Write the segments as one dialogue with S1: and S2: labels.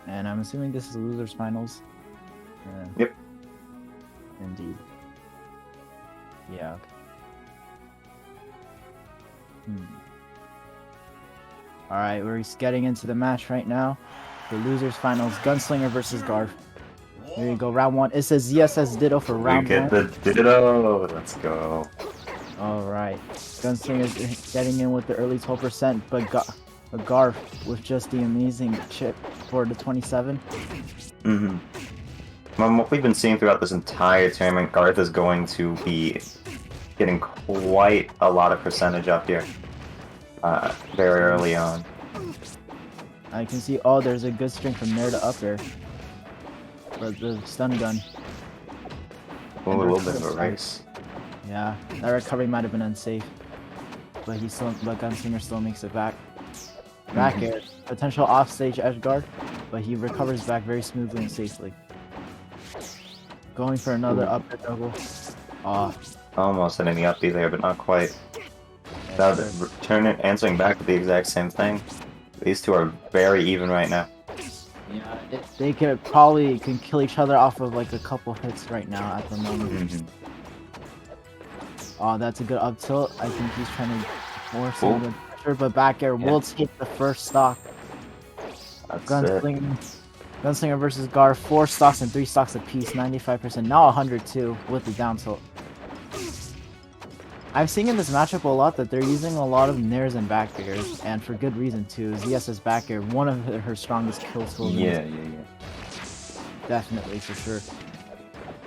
S1: And I'm assuming this is losers finals.
S2: Yep.
S1: Indeed. Yeah. Alright, we're just getting into the match right now. The losers finals, Gunslinger versus Garth. There you go, round 1. It says ZSS Ditto for round 1.
S2: We get the Ditto. Let's go.
S1: Alright. Gunslinger's getting in with the early 12%, but Garth with just the amazing chip for the 27.
S2: From what we've been seeing throughout this entire tournament, Garth is going to be getting quite a lot of percentage up here very early on.
S1: I can see, there's a good string from there to up there. For the stun gun.
S2: A little bit of a race.
S1: Yeah, that recovery might have been unsafe. But Gunslinger still makes it back. Back air. Potential offstage edge guard, but he recovers back very smoothly and safely. Going for another up air double.
S2: Almost hitting the up B there, but not quite. Now answering back with the exact same thing. These two are very even right now.
S1: Yeah, they can kill each other off of like a couple hits right now at the moment. That's a good up tilt. I think he's trying to force him with pressure, but back air will take the first stock. Gunslinger versus Garth, 4 stocks and 3 stocks apiece, 95%. Now 102 with the down tilt. I'm seeing in this matchup a lot that they're using a lot of nairs and back airs, and for good reason too. ZSS back air, one of her strongest kill tools.
S2: Yeah.
S1: Definitely, for sure.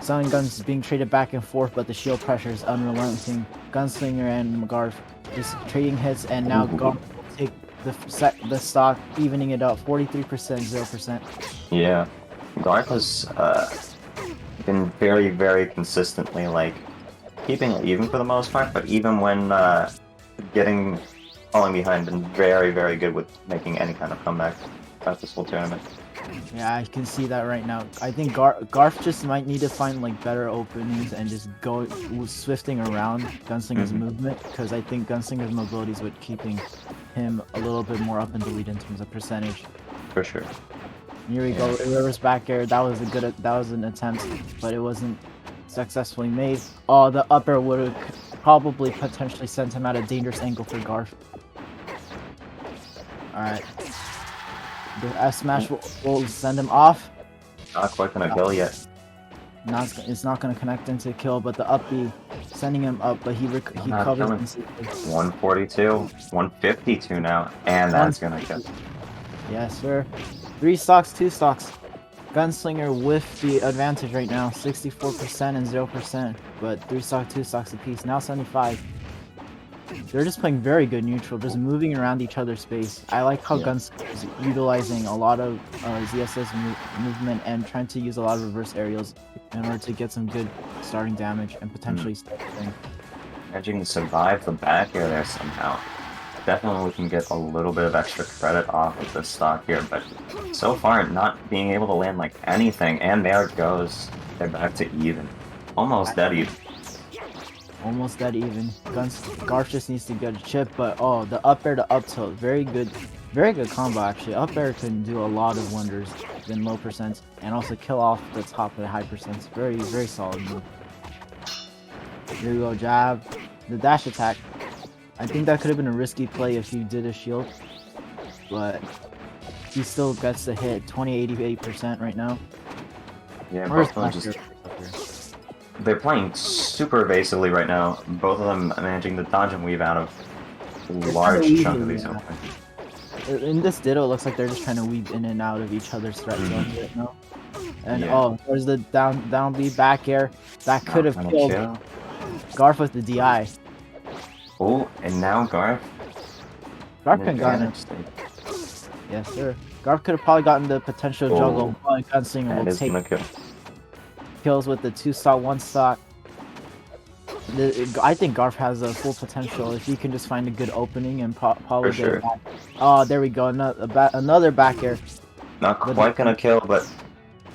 S1: Sun guns being traded back and forth, but the shield pressure is unrelenting. Gunslinger and Garth just trading hits, and now Garth will take the stock, evening it up, 43%, 0%.
S2: Yeah, Garth has been very, very consistently keeping it even for the most part, but even when falling behind, been very, very good with making any kind of comeback throughout this whole tournament.
S1: Yeah, I can see that right now. I think Garth just might need to find better openings and just go swifting around Gunslinger's movement, because I think Gunslinger's mobility is what keeping him a little bit more up in the lead in terms of percentage.
S2: For sure.
S1: Here we go, reverse back air. That was an attempt, but it wasn't successfully made. The upper would have probably potentially sent him at a dangerous angle for Garth. Alright. The S smash will send him off.
S2: Not quite gonna kill yet.
S1: It's not gonna connect into kill, but the up B sending him up, but he covers him safely.
S2: 142, 152 now, and that's gonna kill.
S1: Yes, sir. 3 stocks, 2 stocks. Gunslinger with the advantage right now, 64% and 0%, but 3 stocks, 2 stocks apiece. Now 75. They're just playing very good neutral, just moving around each other's space. I like how Gunslinger is utilizing a lot of ZSS movement and trying to use a lot of reverse aerials in order to get some good starting damage and potentially start the thing.
S2: Managing to survive the back air there somehow. Definitely we can get a little bit of extra credit off of this stock here, but so far not being able to land anything, and there it goes. They're back to even. Almost dead even.
S1: Almost dead even. Garth just needs to get a chip, but the up air to up tilt, very good combo actually. Up air can do a lot of wonders in low percents, and also kill off the top of the high percents. Very, very solid move. Here we go, jab. The dash attack. I think that could have been a risky play if you did a shield, but he still gets the hit. 88% right now.
S2: Yeah, both of them they're playing super evasively right now. Both of them managing to dodge and weave out of a large chunk of these openings.
S1: In this Ditto, it looks like they're just trying to weave in and out of each other's threat zones right now. And there's the down B back air. That could have killed Garth with the DI.
S2: Oh, and now Garth
S1: could have gotten it. Yes, sir. Garth could have probably gotten the potential juggle. Gunslinger will take kills with the 2 stock, 1 stock. I think Garth has a full potential if he can just find a good opening and probably get it back. There we go. Another back air.
S2: Not quite gonna kill, but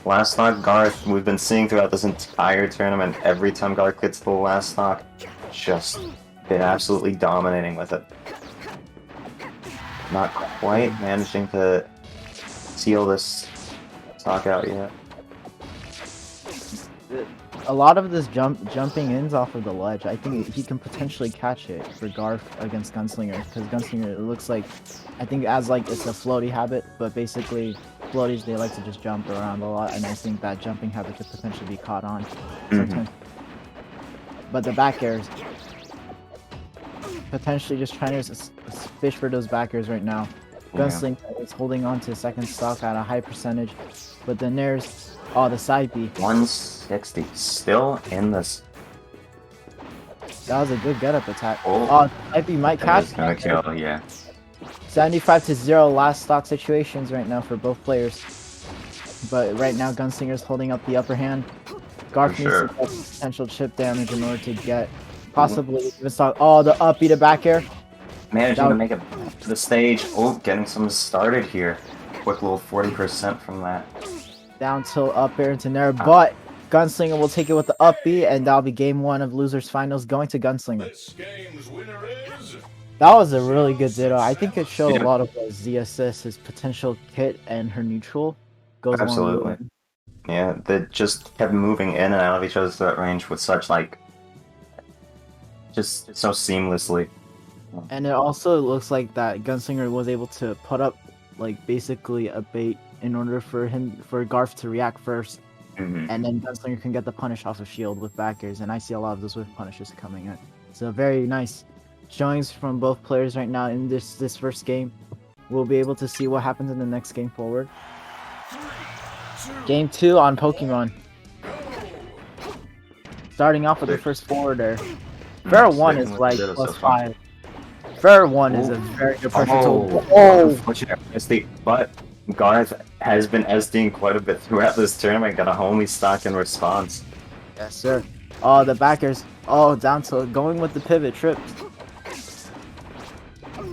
S2: last stock Garth, we've been seeing throughout this entire tournament, every time Garth gets the last stock, just been absolutely dominating with it. Not quite managing to seal this stock out yet.
S1: A lot of this jumping ins off of the ledge. I think he can potentially catch it for Garth against Gunslinger, because Gunslinger, it looks like, I think as like it's a floaty habit, but basically floaties, they like to just jump around a lot, and I think that jumping habit could potentially be caught on sometimes. But the back airs, potentially just trying to fish for those back airs right now. Gunslinger is holding on to second stock at a high percentage, but then there's the side B.
S2: 160, still in this.
S1: That was a good get-up attack.
S2: Oh,
S1: side B might catch.
S2: Gonna kill, yeah.
S1: 75-0 last stock situations right now for both players. But right now, Gunslinger's holding up the upper hand. Garth needs to get potential chip damage in order to get possibly even stock. Oh, the up B to back air.
S2: Managing to make it to the stage. Oh, getting some started here. Quick little 40% from that.
S1: Down tilt up air into Nair, but Gunslinger will take it with the up B, and that'll be game 1 of losers finals going to Gunslinger. That was a really good ditto. I think it showed a lot of ZSS, his potential kit and her neutral goes
S2: Absolutely.
S1: along.
S2: Yeah, they just kept moving in and out of each other's threat range with such like just so seamlessly.
S1: And it also looks like that Gunslinger was able to put up like basically a bait in order for Garth to react first, and then Gunslinger can get the punish off of shield with back airs, and I see a lot of those with punishes coming in. So very nice showings from both players right now in this first game. We'll be able to see what happens in the next game forward. Game 2 on Pokemon. Starting off with the first forwarder. Fair 1 is like +5. Fair 1 is a very good perfect tool.
S2: But Garth has been SDing quite a bit throughout this tournament, got a homie stock in response.
S1: Yes, sir. Oh, the backers. Oh, down to going with the pivot trip.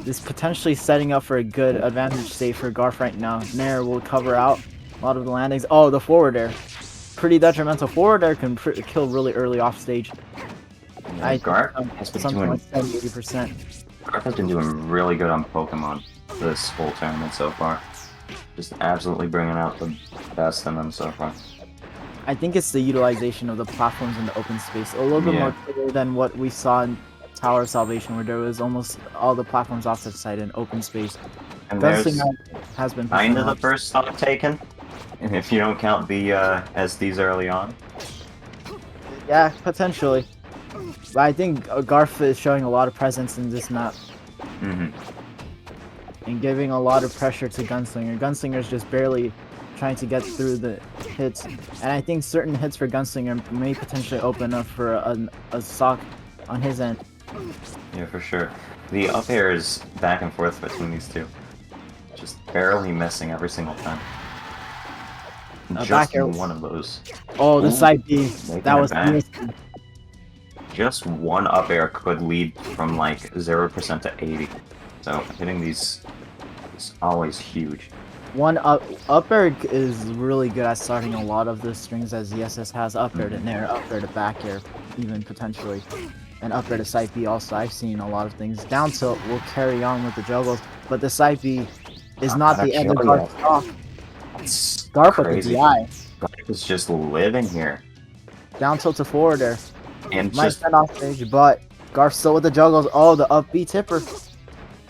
S1: This potentially setting up for a good advantage state for Garth right now. Nair will cover out a lot of the landings. Oh, the forward air. Pretty detrimental. Forward air can kill really early off stage.
S2: Yeah, Garth has been doing
S1: like 70-80%.
S2: Garth has been doing really good on Pokemon this whole tournament so far. Just absolutely bringing out the best in them so far.
S1: I think it's the utilization of the platforms in the open space. A little bit more clear than what we saw in Tower of Salvation, where there was almost all the platforms off to the side in open space.
S2: And there's
S1: has been
S2: kind of the first stock taken, if you don't count the SDs early on.
S1: Yeah, potentially. But I think Garth is showing a lot of presence in this map. And giving a lot of pressure to Gunslinger. Gunslinger's just barely trying to get through the hits. And I think certain hits for Gunslinger may potentially open up for a stock on his end.
S2: Yeah, for sure. The up air is back and forth between these two. Just barely missing every single time. Just one of those.
S1: Oh, the side B. That was missing.
S2: Just one up air could lead from like 0% to 80. So hitting these is always huge.
S1: One up air is really good at starting a lot of the strings that ZSS has. Up air to Nair, up air to back air, even potentially. And up air to side B also. I've seen a lot of things. Down tilt will carry on with the juggles, but the side B is not the end of Garth's stock. Garth with the DI.
S2: Garth is just living here.
S1: Down tilt to forward air.
S2: And
S1: might send off stage, but Garth still with the juggles. Oh, the up B tipper.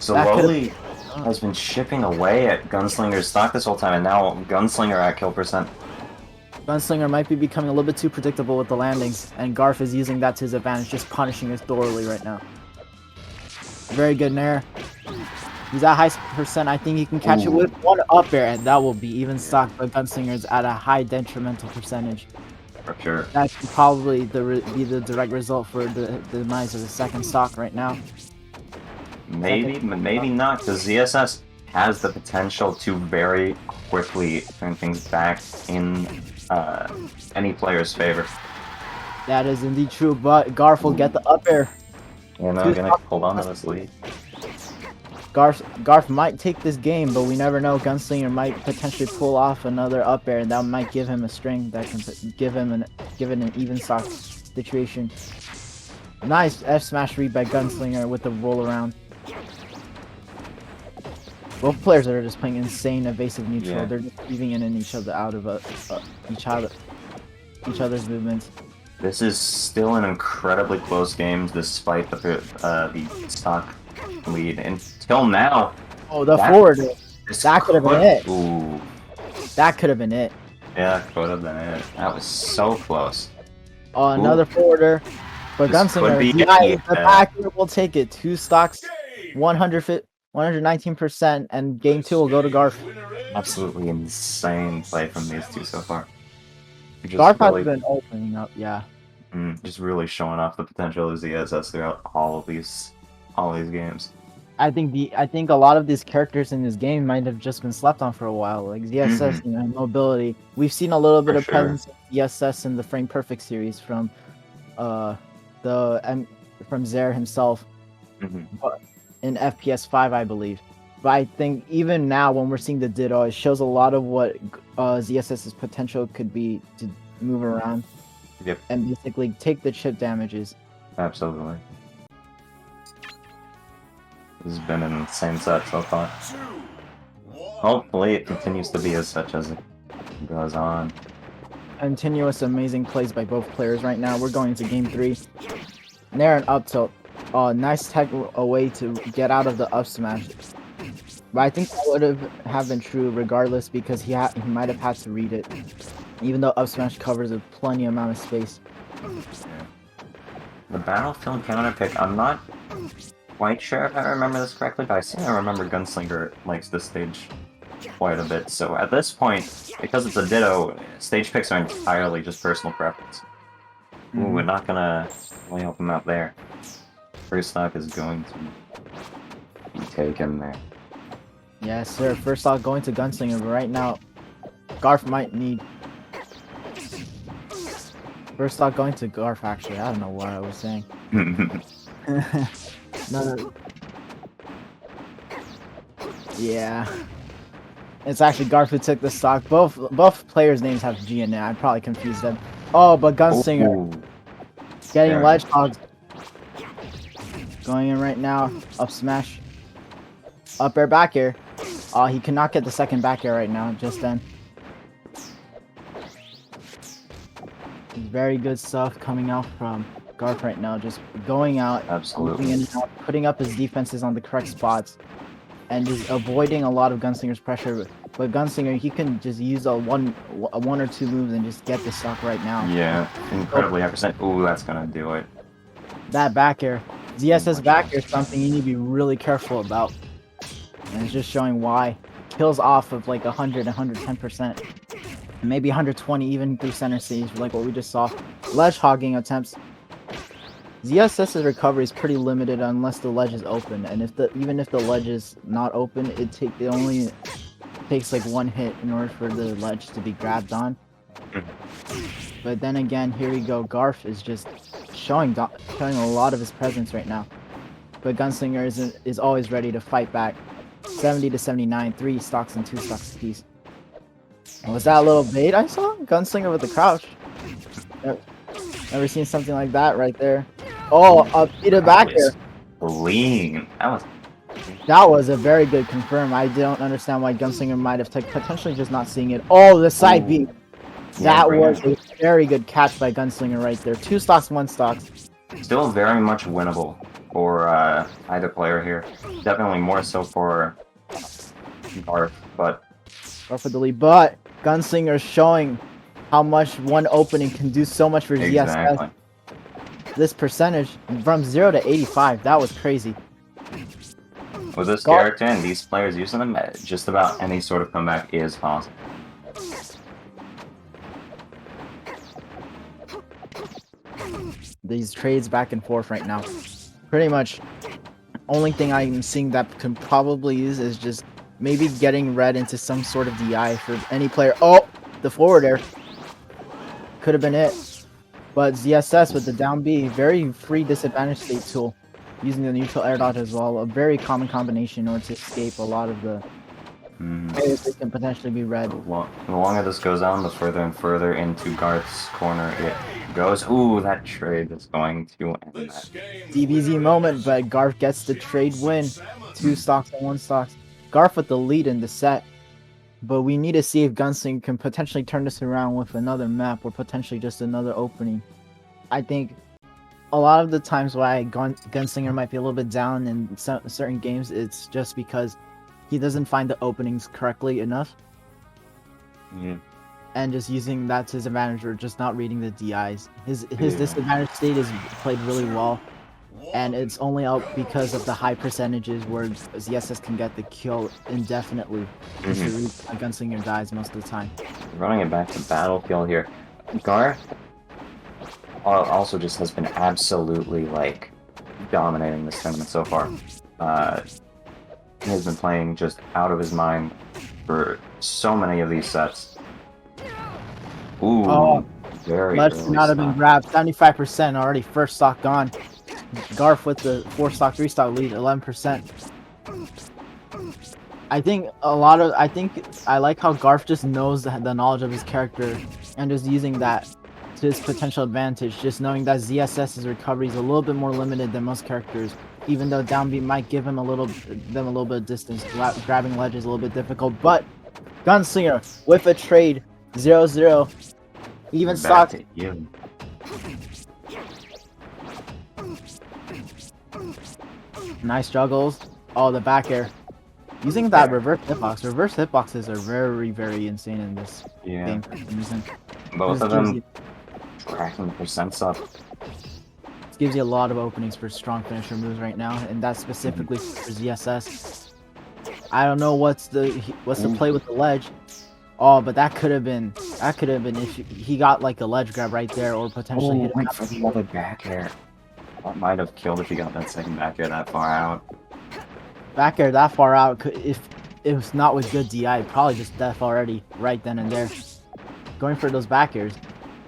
S2: Slowly has been chipping away at Gunslinger's stock this whole time, and now Gunslinger at kill percent.
S1: Gunslinger might be becoming a little bit too predictable with the landings, and Garth is using that to his advantage, just punishing us thoroughly right now. Very good Nair. He's at high percent. I think he can catch it with one up air, and that will be even stock, but Gunslinger's at a high detrimental percentage.
S2: For sure.
S1: That could probably be the direct result for the demise of the second stock right now.
S2: Maybe, but maybe not, because ZSS has the potential to very quickly turn things back in any player's favor.
S1: That is indeed true, but Garth will get the up air.
S2: Yeah, no, I'm gonna hold on to this lead.
S1: Garth might take this game, but we never know. Gunslinger might potentially pull off another up air, and that might give him a string that can give him an even stock situation. Nice F smash read by Gunslinger with the roll around. Both players are just playing insane evasive neutral.
S2: Yeah.
S1: They're just weaving in each other out of each other's movements.
S2: This is still an incredibly close game despite the stock lead until now.
S1: Oh, the forward.
S2: This
S1: That could have been it.
S2: Ooh.
S1: That could have been it.
S2: Yeah, could have been it. That was so close.
S1: Oh, another forwarder. But
S2: This could be
S1: Gunslinger,
S2: it,
S1: the backer will take it. 2 stocks, 119%, and game 2 will go to Garth.
S2: Absolutely insane play from these two so far.
S1: Garth has been opening up, yeah.
S2: Just really showing off the potential of ZSS throughout all these games.
S1: I think a lot of these characters in this game might have just been slept on for a while. Like ZSS, mobility. We've seen a little bit of presence of ZSS in the Frame Perfect series from Zer himself, but in FPS 5, I believe. But I think even now, when we're seeing the Ditto, it shows a lot of what ZSS's potential could be to move around.
S2: Yep.
S1: And basically take the chip damages.
S2: Absolutely. This has been an insane set so far. Hopefully it continues to be as such as it goes on.
S1: Continuous amazing plays by both players right now. We're going into game 3. Nair and up tilt. Nice tech away to get out of the up smash. But I think that would have been true regardless because he might have had to read it. Even though up smash covers a plenty amount of space.
S2: Yeah. The Battlefield counter pick, I'm not quite sure if I remember this correctly, but I seem to remember Gunslinger likes this stage quite a bit. So at this point, because it's a Ditto, stage picks are entirely just personal preference. Ooh, we're not gonna really help him out there. First stock is going to be taken there.
S1: Yes, sir. First stock going to Gunslinger, but right now, Garth might need... First stock going to Garth, actually. I don't know what I was saying. No. Yeah. It's actually Garth who took the stock. Both players' names have G in it. I probably confused them. Oh, but Gunslinger getting ledge hogs. Going in right now. Up smash. Up air, back air. He cannot get the second back air right now, just then. Very good stuff coming out from Garth right now. Just going out,
S2: absolutely,
S1: in and out, putting up his defenses on the correct spots, and just avoiding a lot of Gunslinger's pressure. But Gunslinger, he can just use a one or two moves and just get the stock right now.
S2: Yeah, incredibly high percent. Ooh, that's gonna do it.
S1: That back air, ZSS back air is something you need to be really careful about. And it's just showing why. Kills off of like 100, 110%. Maybe 120 even through center stage, like what we just saw. Ledge hogging attempts. ZSS's recovery is pretty limited unless the ledge is open, and even if the ledge is not open, it only takes like one hit in order for the ledge to be grabbed on. But then again, here we go. Garth is just showing a lot of his presence right now. But Gunslinger is always ready to fight back. 70 to 79, 3 stocks and 2 stocks apiece. Was that a little bait I saw? Gunslinger with the crouch. Never seen something like that right there. Oh, up to back air.
S2: Clean.
S1: That was a very good confirm. I don't understand why Gunslinger might have potentially just not seeing it. Oh, the side beat. That was a very good catch by Gunslinger right there. 2 stocks, 1 stocks.
S2: Still very much winnable for either player here. Definitely more so for Garth, but
S1: Gunslinger showing how much one opening can do so much for ZSS. This percentage from 0 to 85, that was crazy.
S2: With this character and these players using them, just about any sort of comeback is possible.
S1: These trades back and forth right now. Pretty much, only thing I'm seeing that can probably use is just maybe getting red into some sort of DI for any player. Oh, the forward air. Could have been it. But ZSS with the down B, very free disadvantage state tool. Using the neutral air dodge as well. A very common combination in order to escape a lot of the players that can potentially be red.
S2: The longer this goes on, the further and further into Garth's corner it goes. Ooh, that trade is going to end that.
S1: DBZ moment, but Garth gets the trade win. 2 stocks and 1 stock. Garth with the lead in the set, but we need to see if Gunslinger can potentially turn this around with another map or potentially just another opening. I think a lot of the times why Gunslinger might be a little bit down in certain games, it's just because he doesn't find the openings correctly enough.
S2: Yeah.
S1: And just using that to his advantage or just not reading the DIs. His disadvantage state is played really well. And it's only out because of the high percentages where ZSS can get the kill indefinitely. Just to read a Gunslinger dies most of the time.
S2: Running it back to Battlefield here. Garth also just has been absolutely, like, dominating this tournament so far. He has been playing just out of his mind for so many of these sets. Ooh, very
S1: Let's
S2: early
S1: not have been
S2: stock.
S1: grabbed. 75% already. First stock gone. Garth with the 4 stock, 3 stock lead, 11%. I think I like how Garth just knows the knowledge of his character and just using that to his potential advantage. Just knowing that ZSS's recovery is a little bit more limited than most characters, even though down B might give him a little bit of distance. Grabbing ledge is a little bit difficult, but Gunslinger with a trade 0-0, even
S2: Back
S1: stock.
S2: to you.
S1: Nice juggles. Oh, the back air. Using that reverse hitbox. Reverse hitboxes are very, very insane in this game for some reason.
S2: Both of them tracking percents up.
S1: This gives you a lot of openings for strong finisher moves right now, and that's specifically for ZSS. I don't know what's the play with the ledge. Oh, but that could have been if he got like a ledge grab right there, or potentially hit him
S2: went for the other back air. That might have killed if he got that second back air that far out.
S1: Back air that far out, if it was not with good DI, probably just death already right then and there. Going for those back airs.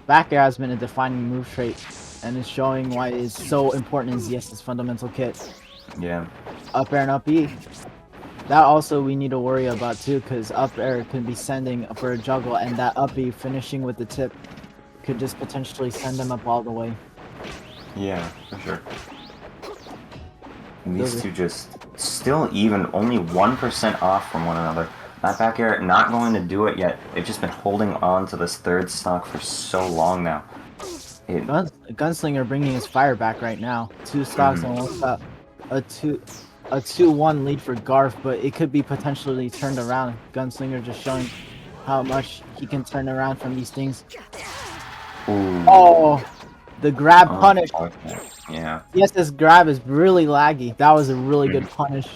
S1: Back air has been a defining move trait, and is showing why it's so important in ZS's fundamental kit.
S2: Yeah.
S1: Up air and up E. That also we need to worry about too, because up air can be sending for a juggle, and that up E finishing with the tip could just potentially send them up all the way.
S2: Yeah, for sure. And these two just still even, only 1% off from one another. That back air not going to do it yet. They've just been holding on to this third stock for so long now.
S1: Gunslinger bringing his fire back right now. 2 stocks and 1 stock. A 2-1 lead for Garth, but it could be potentially turned around. Gunslinger just showing how much he can turn around from these things.
S2: Ooh.
S1: Oh, the grab punish.
S2: Okay. Yeah.
S1: Yes, this grab is really laggy. That was a really good punish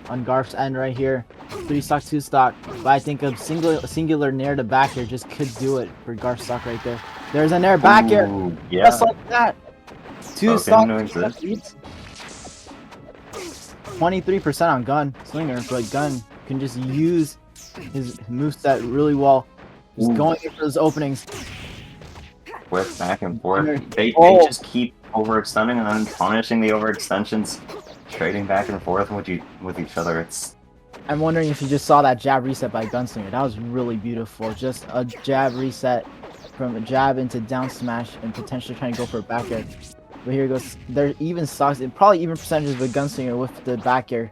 S1: on Garth's end right here. 3 stock, 2 stock. But I think a singular nair to back air just could do it for Garth's stock right there. There's a nair back air.
S2: Yeah.
S1: Just like that. 2 stock. 23% on Gunslinger, but Gun can just use his moveset really well. Just going in for those openings.
S2: With back and forth. They just keep overextending and then punishing the overextensions. Trading back and forth with each other.
S1: I'm wondering if you just saw that jab reset by Gunslinger. That was really beautiful. Just a jab reset from a jab into down smash and potentially trying to go for a back air. But here it goes. There even stocks, probably even percentages with Gunslinger with the back air.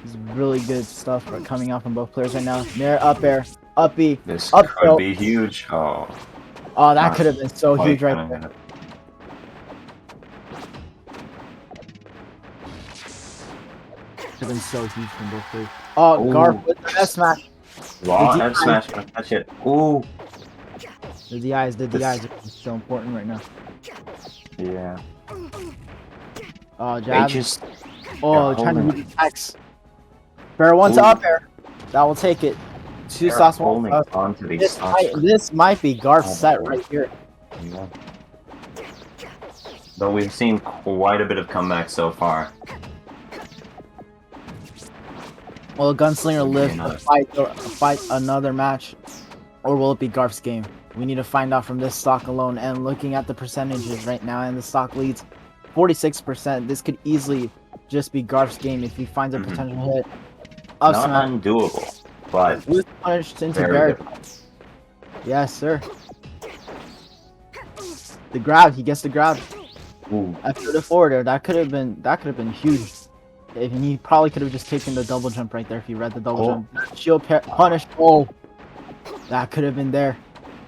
S1: It's really good stuff coming out from both players right now. Nair, up air, up B,
S2: This
S1: up
S2: could be huge. Oh,
S1: that could have been so huge right there. Could have been so huge from both players. Oh, Garth with the S smash.
S2: Raw F smash, gonna catch it. Ooh.
S1: The DIs are so important right now.
S2: Yeah.
S1: Oh, jab.
S2: Just,
S1: trying to read the X. Bear one to up air. That will take it. 2 stocks, 1 stock.
S2: Onto these stocks.
S1: This might be Garth's set right here.
S2: Yeah. Though we've seen quite a bit of comeback so far.
S1: Will Gunslinger live to fight another match, or will it be Garth's game? We need to find out from this stock alone. And looking at the percentages right now, and the stock leads 46%. This could easily just be Garth's game if he finds a potential hit. Up
S2: Not
S1: smash.
S2: undoable, but
S1: With punished into
S2: very
S1: barrier. Yes, sir. The grab, he gets the grab.
S2: Ooh.
S1: After the forward air, that could have been huge. And he probably could have just taken the double jump right there if he read the double
S2: Oh.
S1: jump. Shield punish. Oh, that could have been there.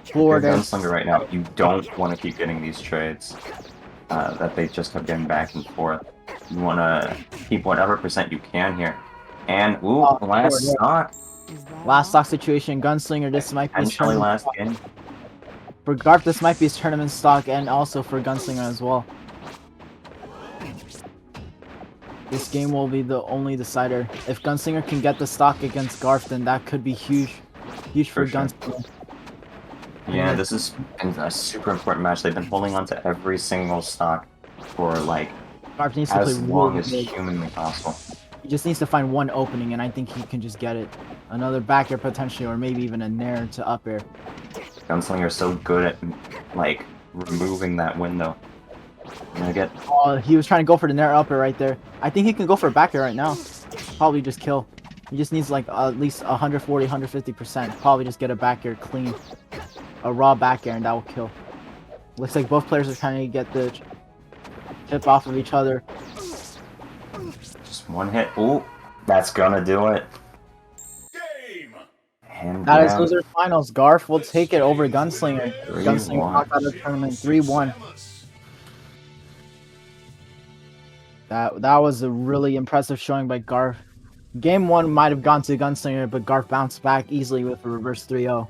S2: You're
S1: Forward air.
S2: Gunslinger right now. You don't want to keep getting these trades that they just kept getting back and forth. You want to keep whatever percent you can here. And, ooh,
S1: Oh,
S2: last stock.
S1: Last stock situation. Gunslinger, this might be his
S2: Potentially
S1: tournament
S2: last
S1: stock.
S2: game.
S1: For Garth, this might be his tournament stock, and also for Gunslinger as well. This game will be the only decider. If Gunslinger can get the stock against Garth, then that could be huge. Huge for
S2: sure.
S1: Gunslinger.
S2: Yeah, this has been a super important match. They've been holding on to every single stock for, like,
S1: Garth needs to play
S2: as long
S1: really
S2: as
S1: big.
S2: humanly possible.
S1: He just needs to find one opening, and I think he can just get it. Another back air potentially, or maybe even a nair to up air.
S2: Gunslinger's so good at, like, removing that window. I'm gonna get...
S1: Oh, he was trying to go for the nair up air right there. I think he can go for a back air right now. Probably just kill. He just needs like at least 140, 150%. Probably just get a back air clean. A raw back air, and that will kill. Looks like both players are trying to get the chip off of each other.
S2: Just one hit. Ooh, that's gonna do it. And
S1: That is loser finals. Garth will take it over Gunslinger.
S2: 3-1.
S1: Gunslinger knocked out of the tournament 3-1. That was a really impressive showing by Garth. Game 1 might have gone to Gunslinger, but Garth bounced back easily with a reverse 3-0.